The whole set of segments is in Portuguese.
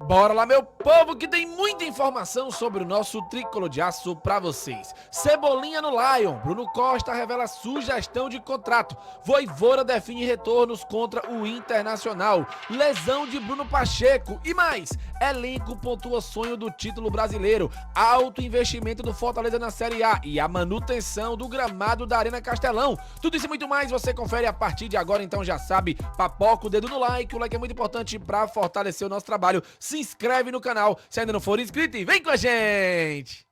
Bora lá, meu povo, que tem muita informação sobre o nosso tricolor de aço pra vocês. Cebolinha no Lion, Bruno Costa revela sugestão de contrato, Vojvoda define retornos contra o Internacional, lesão de Bruno Pacheco e mais, elenco pontua sonho do título brasileiro, alto investimento do Fortaleza na Série A e a manutenção do gramado da Arena Castelão. Tudo isso e muito mais você confere a partir de agora, então já sabe, papoca o dedo no like, o like é muito importante pra fortalecer o nosso trabalho. Se inscreve no canal se ainda não for inscrito e vem com a gente!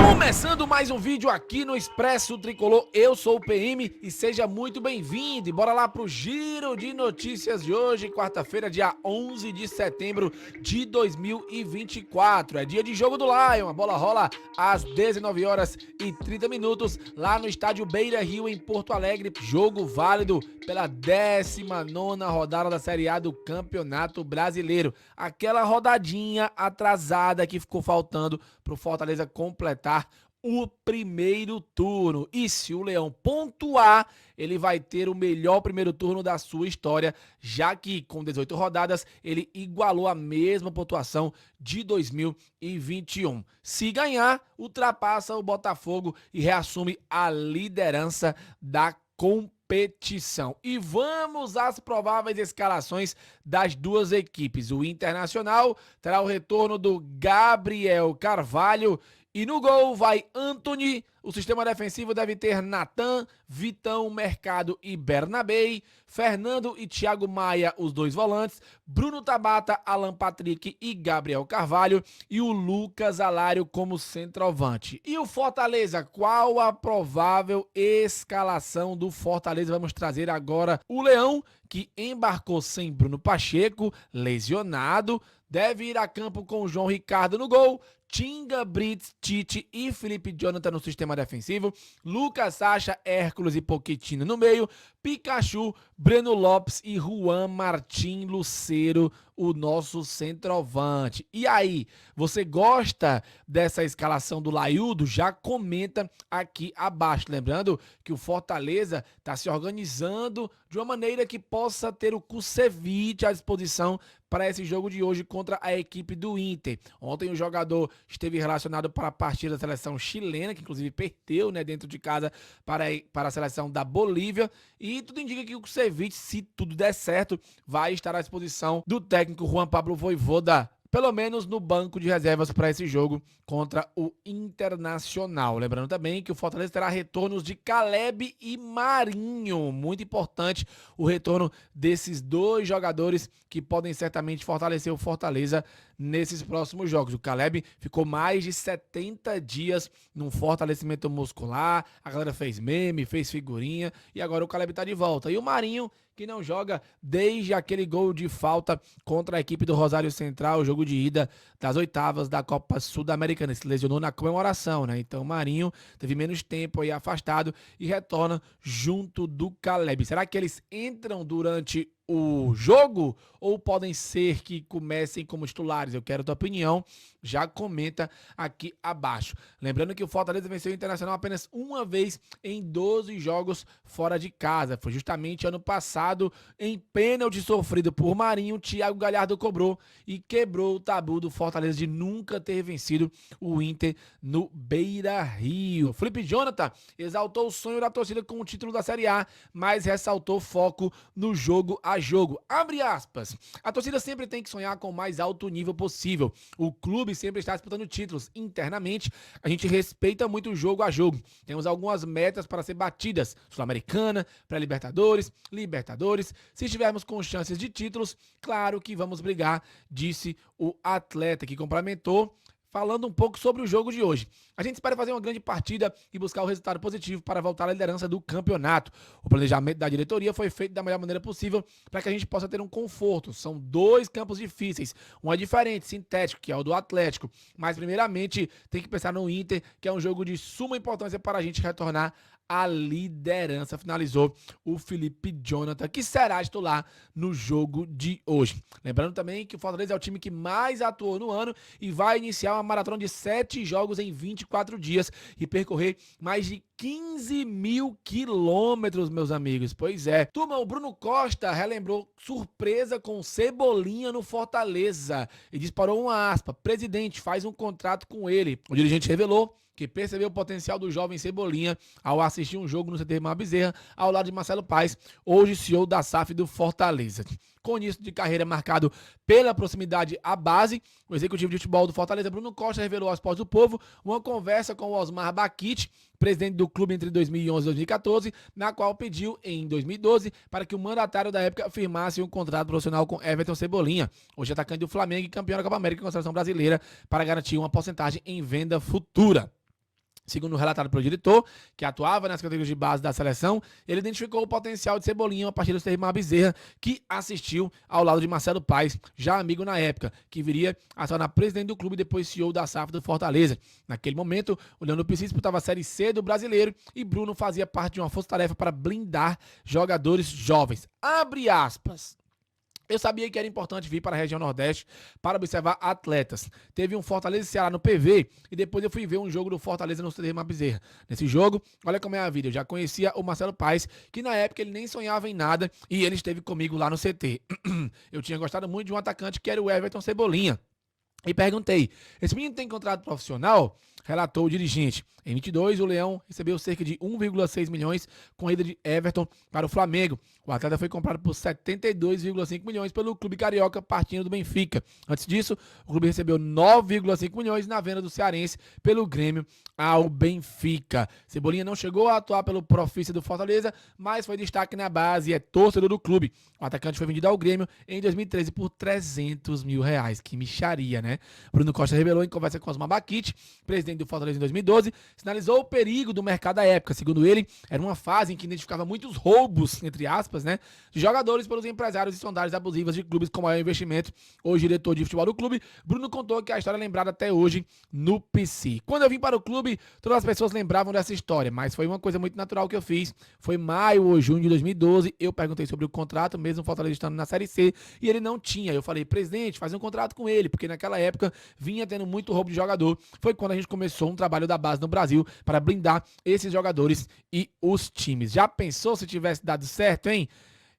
Começando mais um vídeo aqui no Expresso Tricolor, eu sou o PM e seja muito bem-vindo. E bora lá pro giro de notícias de hoje, quarta-feira, dia 11 de setembro de 2024. É dia de jogo do Lion, a bola rola às 19 horas e 30 minutos lá no estádio Beira Rio, em Porto Alegre. Jogo válido pela 19ª rodada da Série A do Campeonato Brasileiro. Aquela rodadinha atrasada que ficou faltando pro Fortaleza completar o primeiro turno. E se o Leão pontuar, ele vai ter o melhor primeiro turno da sua história, já que com 18 rodadas ele igualou a mesma pontuação de 2021. Se ganhar, ultrapassa o Botafogo e reassume a liderança da competição. E vamos às prováveis escalações das duas equipes. O Internacional terá o retorno do Gabriel Carvalho e no gol vai Antony. O sistema defensivo deve ter Natan, Vitão, Mercado e Bernabei, Fernando e Thiago Maia, os dois volantes, Bruno Tabata, Alan Patrick e Gabriel Carvalho e o Lucas Alário como centroavante. E o Fortaleza, qual a provável escalação do Fortaleza? Vamos trazer agora o Leão, que embarcou sem Bruno Pacheco, lesionado, deve ir a campo com o João Ricardo no gol, Tinga, Brits, Tite e Felipe Jonathan no sistema defensivo, Lucas Sacha, Hércules e Pochettino no meio, Pikachu, Breno Lopes e Juan Martín Lucero, o nosso centroavante. E aí, você gosta dessa escalação do Laiudo? Já comenta aqui abaixo. Lembrando que o Fortaleza está se organizando de uma maneira que possa ter o Kusevich à disposição para esse jogo de hoje contra a equipe do Inter. Ontem o jogador esteve relacionado para a partida da seleção chilena, que inclusive perdeu, né, dentro de casa para a seleção da Bolívia. E tudo indica que o Kusevich, se tudo der certo, vai estar à disposição do técnico Juan Pablo Vojvoda, pelo menos no banco de reservas para esse jogo contra o Internacional. Lembrando também que o Fortaleza terá retornos de Caleb e Marinho. Muito importante o retorno desses dois jogadores que podem certamente fortalecer o Fortaleza nesses próximos jogos. O Caleb ficou mais de 70 dias num fortalecimento muscular, a galera fez meme, fez figurinha e agora o Caleb tá de volta. E o Marinho, que não joga desde aquele gol de falta contra a equipe do Rosário Central, o jogo de ida das oitavas da Copa Sul-Americana. Se lesionou na comemoração, né? Então o Marinho teve menos tempo aí afastado e retorna junto do Caleb. Será que eles entram durante o jogo ou podem ser que comecem como titulares? Eu quero a tua opinião, já comenta aqui abaixo. Lembrando que o Fortaleza venceu o Internacional apenas uma vez em 12 jogos fora de casa. Foi justamente ano passado, em pênalti sofrido por Marinho, Thiago Galhardo cobrou e quebrou o tabu do Fortaleza de nunca ter vencido o Inter no Beira Rio. Felipe Jonathan exaltou o sonho da torcida com o título da Série A, mas ressaltou foco no jogo a jogo. Abre aspas. A torcida sempre tem que sonhar com o mais alto nível possível. O clube sempre está disputando títulos. Internamente, a gente respeita muito o jogo a jogo. Temos algumas metas para ser batidas. Sul-Americana, pré-Libertadores, Libertadores. Se estivermos com chances de títulos, claro que vamos brigar, disse o atleta, que complementou falando um pouco sobre o jogo de hoje. A gente espera fazer uma grande partida e buscar o resultado positivo para voltar à liderança do campeonato. O planejamento da diretoria foi feito da melhor maneira possível para que a gente possa ter um conforto. São dois campos difíceis. Um é diferente, sintético, que é o do Atlético. Mas, primeiramente, tem que pensar no Inter, que é um jogo de suma importância para a gente retornar a liderança. Finalizou o Felipe Jonathan, que será titular no jogo de hoje. Lembrando também que o Fortaleza é o time que mais atuou no ano e vai iniciar uma maratona de 7 jogos em 24 dias e percorrer mais de 15 mil quilômetros, meus amigos. Pois é. Turma, o Bruno Costa relembrou surpresa com Cebolinha no Fortaleza e disparou uma aspa. Presidente, faz um contrato com ele. O dirigente revelou que percebeu o potencial do jovem Cebolinha ao assistir um jogo no CT Mar Bezerra, ao lado de Marcelo Paes, hoje CEO da SAF do Fortaleza. Com início de carreira marcado pela proximidade à base, o executivo de futebol do Fortaleza, Bruno Costa, revelou aos Pós do Povo uma conversa com o Osmar Baquite, presidente do clube entre 2011 e 2014, na qual pediu, em 2012, para que o mandatário da época firmasse um contrato profissional com Everton Cebolinha, hoje atacante do Flamengo e campeão da Copa América com a seleção brasileira, para garantir uma porcentagem em venda futura. Segundo relatado pelo diretor, que atuava nas categorias de base da seleção, ele identificou o potencial de Cebolinha a partir do Serrimar Bezerra, que assistiu ao lado de Marcelo Paes, já amigo na época, que viria a se tornar presidente do clube e depois CEO da SAF do Fortaleza. Naquele momento, o Leandro Pici disputava a Série C do Brasileiro e Bruno fazia parte de uma força-tarefa para blindar jogadores jovens. Abre aspas. Eu sabia que era importante vir para a região Nordeste para observar atletas. Teve um Fortaleza e Ceará no PV e depois eu fui ver um jogo do Fortaleza no CT Mar Bezerra. Nesse jogo, olha como é a vida, eu já conhecia o Marcelo Paes, que na época ele nem sonhava em nada e ele esteve comigo lá no CT. Eu tinha gostado muito de um atacante que era o Everton Cebolinha. E perguntei, esse menino tem contrato profissional? Relatou o dirigente. Em 22, o Leão recebeu cerca de 1,6 milhões com a ida de Everton para o Flamengo. O atleta foi comprado por 72,5 milhões pelo clube carioca, partindo do Benfica. Antes disso, o clube recebeu 9,5 milhões na venda do cearense pelo Grêmio ao Benfica. Cebolinha não chegou a atuar pelo Profício do Fortaleza, mas foi destaque na base e é torcedor do clube. O atacante foi vendido ao Grêmio em 2013 por 300 mil reais. Que mixaria, né? Bruno Costa revelou em conversa com Osmar Baquite, presidente do Fortaleza em 2012, sinalizou o perigo do mercado à época. Segundo ele, era uma fase em que identificava muitos roubos, entre aspas, né, de jogadores pelos empresários e sondagens abusivas de clubes com maior investimento. Hoje, diretor de futebol do clube, Bruno contou que a história é lembrada até hoje no PC. Quando eu vim para o clube, todas as pessoas lembravam dessa história, mas foi uma coisa muito natural que eu fiz. Foi maio ou junho de 2012, eu perguntei sobre o contrato, mesmo o Fortaleza estando na Série C, e ele não tinha. Eu falei, presidente, faz um contrato com ele, porque naquela época vinha tendo muito roubo de jogador. Foi quando a gente começou um trabalho da base no Brasil para blindar esses jogadores e os times. Já pensou se tivesse dado certo, hein?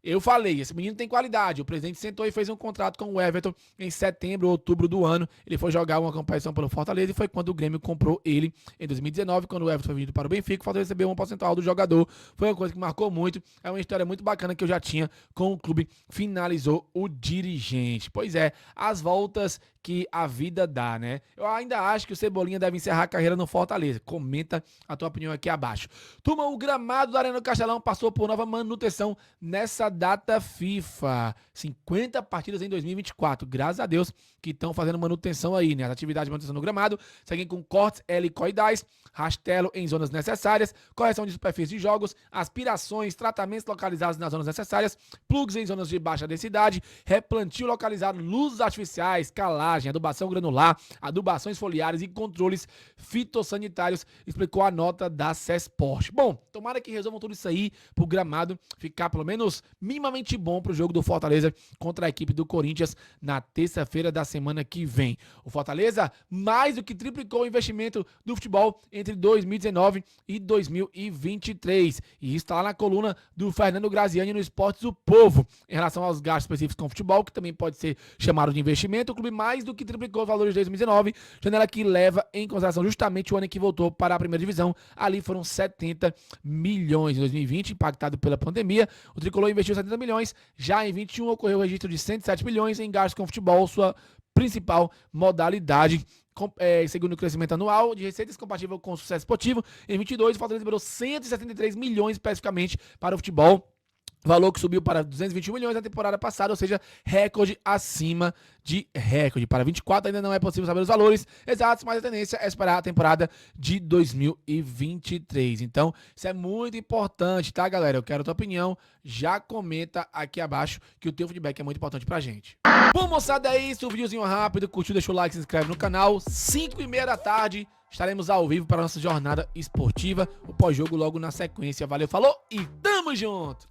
Eu falei, esse menino tem qualidade. O presidente sentou e fez um contrato com o Everton em setembro ou outubro do ano. Ele foi jogar uma competição pelo Fortaleza e foi quando o Grêmio comprou ele em 2019, quando o Everton foi vendido para o Benfica. O Fortaleza recebeu um percentual do jogador. Foi uma coisa que marcou muito. É uma história muito bacana que eu já tinha com o clube. Finalizou o dirigente. Pois é, as voltas que a vida dá, né? Eu ainda acho que o Cebolinha deve encerrar a carreira no Fortaleza. Comenta a tua opinião aqui abaixo. Turma, o gramado da Arena do Castelão passou por nova manutenção nessa data FIFA. 50 partidas em 2024. Graças a Deus que estão fazendo manutenção aí, né? As atividades de manutenção no gramado seguem com cortes helicoidais, rastelo em zonas necessárias, correção de superfície de jogos, aspirações, tratamentos localizados nas zonas necessárias, plugs em zonas de baixa densidade, replantio localizado, luzes artificiais, calagem, adubação granular, adubações foliares e controles fitossanitários, explicou a nota da CESPORT. Bom, tomara que resolvam tudo isso aí pro gramado ficar pelo menos minimamente bom pro jogo do Fortaleza contra a equipe do Corinthians na terça-feira da semana que vem. O Fortaleza mais do que triplicou o investimento do futebol entre 2019 e 2023. E isso está lá na coluna do Fernando Graziani no Esportes do Povo. Em relação aos gastos específicos com o futebol, que também pode ser chamado de investimento, o clube mais do que triplicou os valores de 2019, janela que leva em consideração justamente o ano em que voltou para a primeira divisão. Ali foram 70 milhões em 2020, impactado pela pandemia. O Tricolor investiu 70 milhões. Já em 21 ocorreu o registro de 107 milhões em gastos com o futebol, sua principal modalidade. Segundo o crescimento anual de receitas compatível com o sucesso esportivo, em 22 o Fortaleza liberou 173 milhões especificamente para o futebol, valor que subiu para 221 milhões na temporada passada, ou seja, recorde acima de recorde. Para 24 ainda não é possível saber os valores exatos, mas a tendência é esperar a temporada de 2023. Então, isso é muito importante, tá, galera? Eu quero a tua opinião. Já comenta aqui abaixo que o teu feedback é muito importante pra gente. Bom, moçada, é isso. Um videozinho rápido. Curtiu, deixa o like, se inscreve no canal. 5h30 da tarde. estaremos ao vivo para a nossa jornada esportiva. O pós-jogo logo na sequência. Valeu, falou e tamo junto!